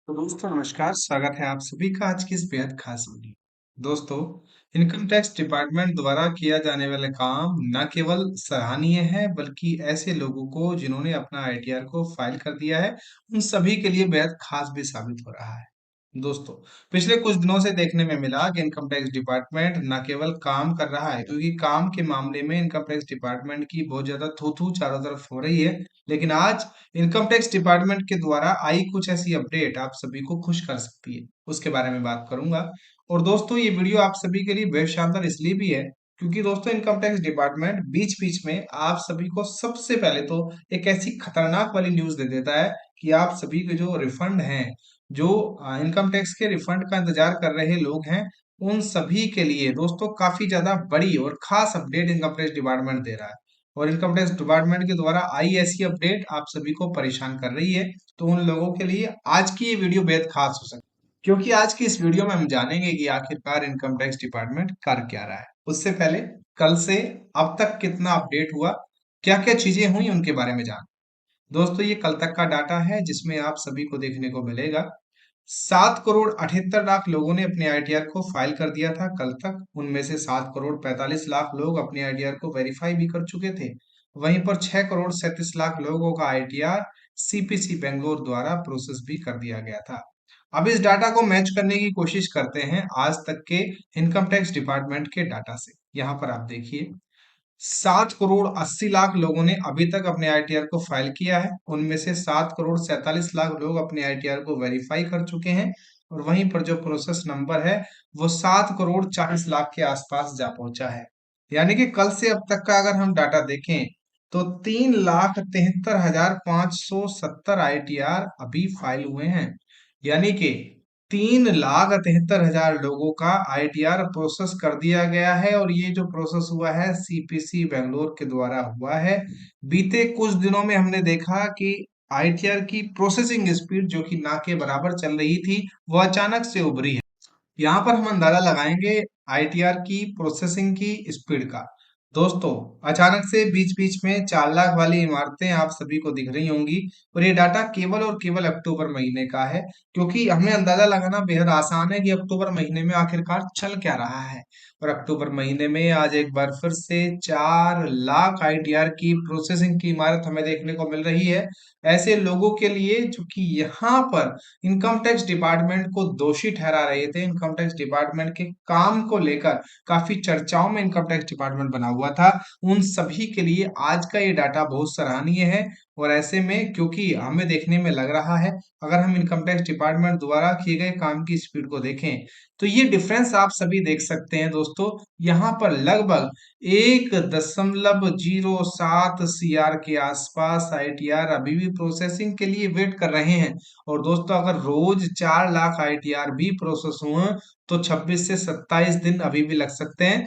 तो दोस्तों नमस्कार, स्वागत है आप सभी का आज की इस बेहद खास वीडियो। दोस्तों, इनकम टैक्स डिपार्टमेंट द्वारा किया जाने वाला काम न केवल सराहनीय है बल्कि ऐसे लोगों को जिन्होंने अपना आईटीआर को फाइल कर दिया है, उन सभी के लिए बेहद खास भी साबित हो रहा है। दोस्तों, पिछले कुछ दिनों से देखने में मिला कि इनकम टैक्स डिपार्टमेंट न केवल काम कर रहा है, क्योंकि काम के मामले में इनकम टैक्स डिपार्टमेंट की बहुत ज्यादा थू थू चारों तरफ हो रही है, लेकिन आज इनकम टैक्स डिपार्टमेंट के द्वारा आई कुछ ऐसी अपडेट आप सभी को खुश कर सकती है, उसके बारे में बात करूंगा। और दोस्तों, ये वीडियो आप सभी के लिए बेहद शानदार इसलिए भी है क्योंकि दोस्तों इनकम टैक्स डिपार्टमेंट बीच बीच में आप सभी को सबसे पहले तो एक ऐसी खतरनाक वाली न्यूज दे देता है कि आप सभी के जो रिफंड हैं, जो इनकम टैक्स के रिफंड का इंतजार कर रहे लोग हैं, उन सभी के लिए दोस्तों काफी ज्यादा बड़ी और खास अपडेट इनकम टैक्स डिपार्टमेंट दे रहा है। और इनकम टैक्स डिपार्टमेंट के द्वारा आई ऐसी अपडेट आप सभी को परेशान कर रही है, तो उन लोगों के लिए आज की ये वीडियो बेहद खास हो सकती है, क्योंकि आज की इस वीडियो में हम जानेंगे कि आखिरकार इनकम टैक्स डिपार्टमेंट कर क्या रहा है। उससे पहले कल से अब तक कितना अपडेट हुआ, क्या क्या चीजें हुई, उनके बारे में जान। दोस्तों, ये कल तक का डाटा है जिसमें आप सभी को देखने को मिलेगा 7 करोड़ 78 लाख लोगों ने अपने आईटीआर को फाइल कर दिया था कल तक। उनमें से 7 करोड़ 45 लाख लोग अपने आईटीआर को वेरीफाई भी कर चुके थे। वहीं पर 6 करोड़ 37 लाख लोगों का आईटीआर सीपीसी बेंगलोर द्वारा प्रोसेस भी कर दिया गया था। अब इस डाटा को मैच करने की कोशिश करते हैं आज तक के इनकम टैक्स डिपार्टमेंट के डाटा से। यहाँ पर आप देखिए, 7 करोड़ 80 लाख लोगों ने अभी तक अपने आईटीआर को फाइल किया है। उनमें से 7 करोड़ 47 लाख लोग अपने आईटीआर को वेरीफाई कर चुके हैं। और वहीं पर जो प्रोसेस नंबर है वो 7 करोड़ 40 लाख के आसपास जा पहुंचा है। यानी कि कल से अब तक का अगर हम डाटा देखें तो 3,73,570 आईटीआर अभी फाइल हुए हैं। यानी कि 3,73,000 लोगों का आईटीआर प्रोसेस कर दिया गया है, और ये जो प्रोसेस हुआ है सीपीसी बेंगलोर के द्वारा हुआ है। बीते कुछ दिनों में हमने देखा कि आईटीआर की प्रोसेसिंग स्पीड जो कि ना के बराबर चल रही थी, वो अचानक से उभरी है। यहाँ पर हम अंदाजा लगाएंगे आईटीआर की प्रोसेसिंग की स्पीड का। दोस्तों, अचानक से बीच बीच में 4 लाख वाली इमारतें आप सभी को दिख रही होंगी, और ये डाटा केवल और केवल अक्टूबर महीने का है, क्योंकि हमें अंदाजा लगाना बेहद आसान है कि अक्टूबर महीने में आखिरकार चल क्या रहा है। और अक्टूबर महीने में आज एक बार फिर से 4 लाख आईटीआर की प्रोसेसिंग की इमारत हमें देखने को मिल रही है। ऐसे लोगों के लिए जो कि यहाँ पर इनकम टैक्स डिपार्टमेंट को दोषी ठहरा रहे थे, इनकम टैक्स डिपार्टमेंट के काम को लेकर काफी चर्चाओं में इनकम टैक्स डिपार्टमेंट बना हुआ था, उन सभी के लिए आज का ये डाटा बहुत सराहनीय है। और ऐसे में क्योंकि हमें देखने में लग रहा है, अगर हम इनकम टैक्स डिपार्टमेंट द्वारा किए गए काम की स्पीड को देखें तो ये डिफरेंस आप सभी देख सकते हैं। दोस्तों, यहाँ पर लगभग 1,07 सीआर के आसपास आईटीआर अभी भी प्रोसेसिंग के लिए वेट कर रहे हैं। और दोस्तों, अगर रोज 4 लाख आईटीआर भी प्रोसेस हुए तो 26 से 27 दिन अभी भी लग सकते हैं।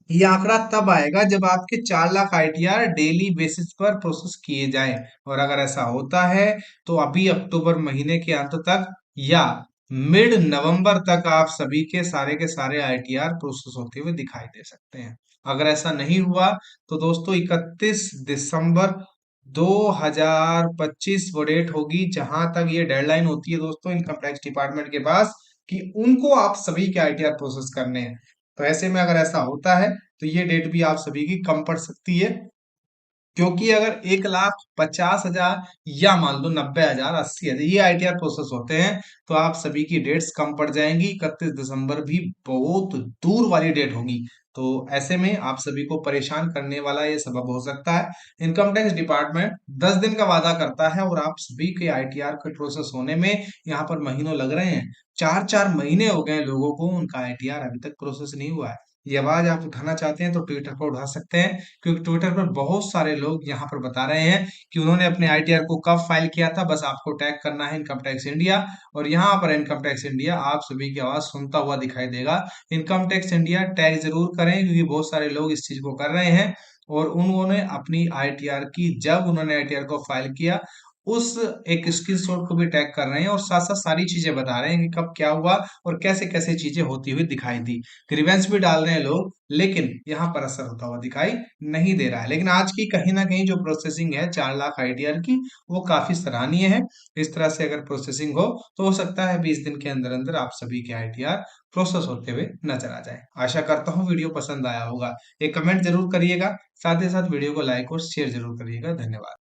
ये आंकड़ा तब आएगा जब आपके 4 लाख आईटीआर डेली बेसिस पर प्रोसेस किए जाएं। और अगर ऐसा होता है तो अभी अक्टूबर महीने के अंत तक या मिड नवंबर तक आप सभी के सारे आईटीआर प्रोसेस होते हुए दिखाई दे सकते हैं। अगर ऐसा नहीं हुआ तो दोस्तों 31 दिसंबर 2025 वो डेट होगी जहां तक ये डेडलाइन होती है दोस्तों इनकम टैक्स डिपार्टमेंट के पास, कि उनको आप सभी के आईटीआर प्रोसेस करने हैं। तो ऐसे में अगर ऐसा होता है तो ये डेट भी आप सभी की कम पड़ सकती है, क्योंकि अगर 1,50,000 या मान लो 90,000 80,000 ये आईटीआर प्रोसेस होते हैं तो आप सभी की डेट्स कम पड़ जाएंगी। 31 दिसंबर भी बहुत दूर वाली डेट होगी। तो ऐसे में आप सभी को परेशान करने वाला ये सबब हो सकता है। इनकम टैक्स डिपार्टमेंट 10 दिन का वादा करता है और आप सभी के आईटीआर के प्रोसेस होने में यहाँ पर महीनों लग रहे हैं। 4-4 महीने हो गए लोगों को, उनका आईटीआर अभी तक प्रोसेस नहीं हुआ है। ये आवाज आप उठाना चाहते हैं तो ट्विटर पर उठा सकते हैं, क्योंकि ट्विटर पर बहुत सारे लोग यहाँ पर बता रहे हैं कि उन्होंने अपने आईटीआर को कब फाइल किया था। बस आपको टैग करना है इनकम टैक्स इंडिया, और यहाँ पर इनकम टैक्स इंडिया आप सभी की आवाज सुनता हुआ दिखाई देगा। इनकम टैक्स इंडिया टैग जरूर करें, क्योंकि बहुत सारे लोग इस चीज को कर रहे हैं। और उन्होंने अपनी आईटीआर की, जब उन्होंने आईटीआर को फाइल किया उस एक स्क्रीनशॉट को भी टैग कर रहे हैं और साथ साथ सारी चीजें बता रहे हैं कि कब क्या हुआ और कैसे कैसे चीजें होती हुई दिखाई दी। ग्रीवेंस भी डाल रहे हैं लोग, लेकिन यहाँ पर असर होता हुआ दिखाई नहीं दे रहा है। लेकिन आज की कहीं ना कहीं जो प्रोसेसिंग है 4 लाख आईटीआर की, वो काफी सराहनीय है। इस तरह से अगर प्रोसेसिंग हो तो हो सकता है 20 दिन के अंदर अंदर आप सभी के आईटीआर प्रोसेस होते हुए नजर आ जाए। आशा करता हूँ वीडियो पसंद आया होगा। एक कमेंट जरूर करिएगा, साथ ही साथ वीडियो को लाइक और शेयर जरूर करिएगा। धन्यवाद।